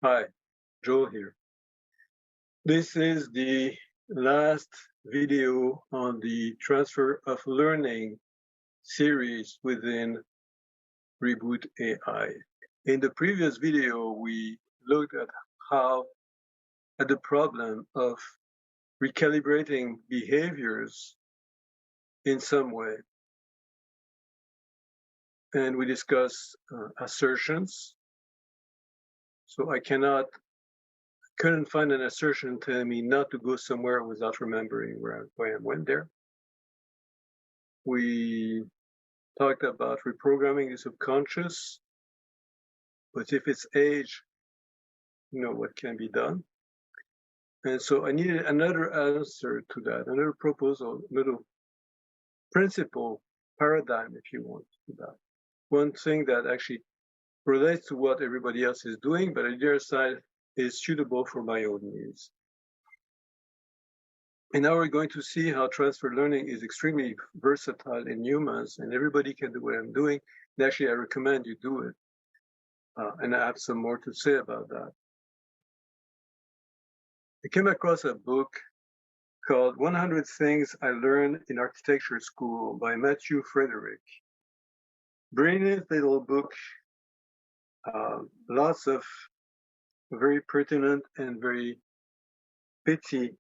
Hi, Joe here. This is the last video on the transfer of learning series within Reboot AI. In the previous video, we looked at the problem of recalibrating behaviors in some way. And we discussed assertions. So I couldn't find an assertion telling me not to go somewhere without remembering why I went there. We talked about reprogramming the subconscious, but if it's age, what can be done? And so I needed another answer to that, another proposal, another principle, paradigm, if you want, to that. One thing that actually relates to what everybody else is doing, but on the other side is suitable for my own needs. And now we're going to see how transfer learning is extremely versatile in humans, and everybody can do what I'm doing. And actually, I recommend you do it. And I have some more to say about that. I came across a book called 100 Things I Learned in Architecture School by Matthew Frederick. Brilliant little book, lots of very pertinent and very pithy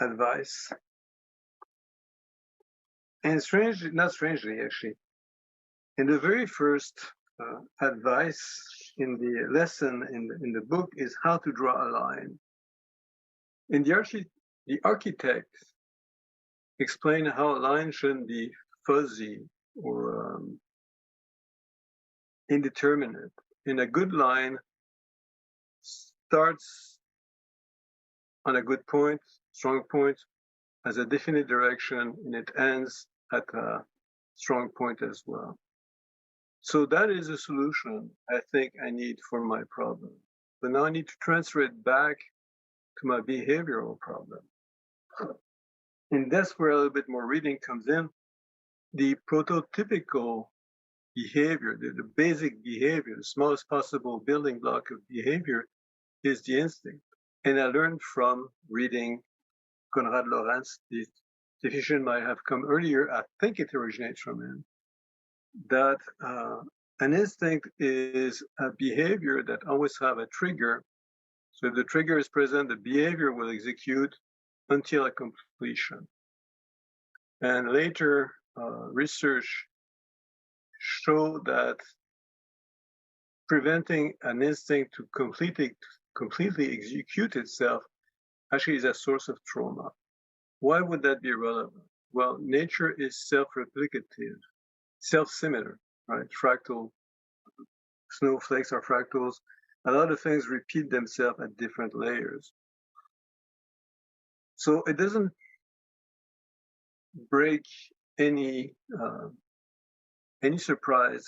advice. And not strangely actually, in the very first advice in the lesson in the book is how to draw a line. And the architect explained how a line shouldn't be fuzzy or indeterminate. And a good line starts on a good point, strong point, has a definite direction, and it ends at a strong point as well. So that is a solution I think I need for my problem. But now I need to transfer it back to my behavioral problem. And that's where a little bit more reading comes in. The prototypical behavior, the basic behavior, the smallest possible building block of behavior is the instinct. And I learned from reading Konrad Lorenz, the definition might have come earlier, I think it originates from him, that an instinct is a behavior that always have a trigger. So if the trigger is present, the behavior will execute until a completion. And later research showed that preventing an instinct to completely execute itself actually is a source of trauma. Why would that be relevant? Well, nature is self-replicative, self-similar, right? Fractal snowflakes are fractals. A lot of things repeat themselves at different layers. So it doesn't break any surprise.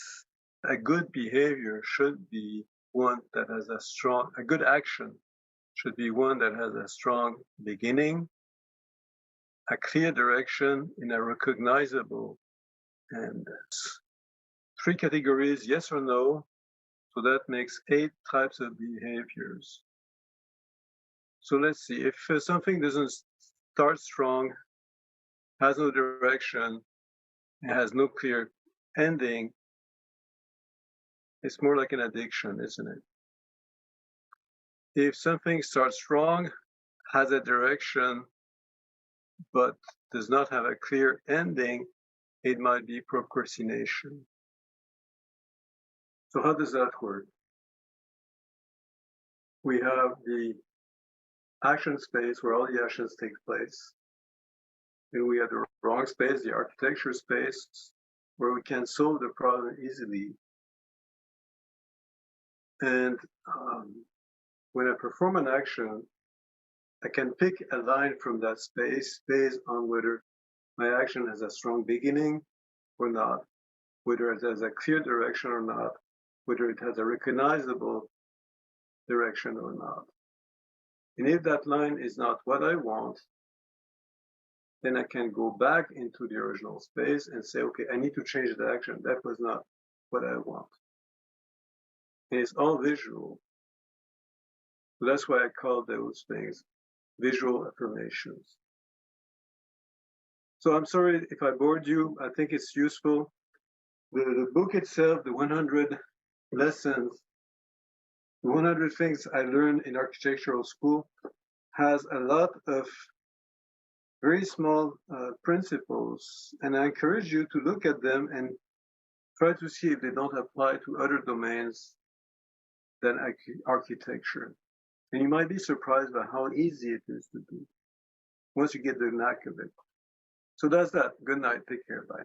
A good behavior should be one that has a good action should be one that has a strong beginning, a clear direction, and a recognizable end. 3 categories, yes or no. So that makes 8 types of behaviors. So let's see, if something doesn't start strong, has no direction, has no clear ending, it's more like an addiction, isn't it? If something starts strong, has a direction, but does not have a clear ending, it might be procrastination. So how does that work? We have the action space where all the actions take place. And we have the wrong space, the architecture space, where we can solve the problem easily. And when I perform an action, I can pick a line from that space based on whether my action has a strong beginning or not, whether it has a clear direction or not, whether it has a recognizable direction or not. And if that line is not what I want, then I can go back into the original space and say, okay, I need to change the action. That was not what I want. And it's all visual. So that's why I call those things visual affirmations. So I'm sorry if I bored you. I think it's useful. The book itself, the 100 lessons, the 100 things I learned in architectural school, has a lot of very small principles, and I encourage you to look at them and try to see if they don't apply to other domains than architecture. And you might be surprised by how easy it is to do once you get the knack of it. So that's that. Good night. Take care. Bye.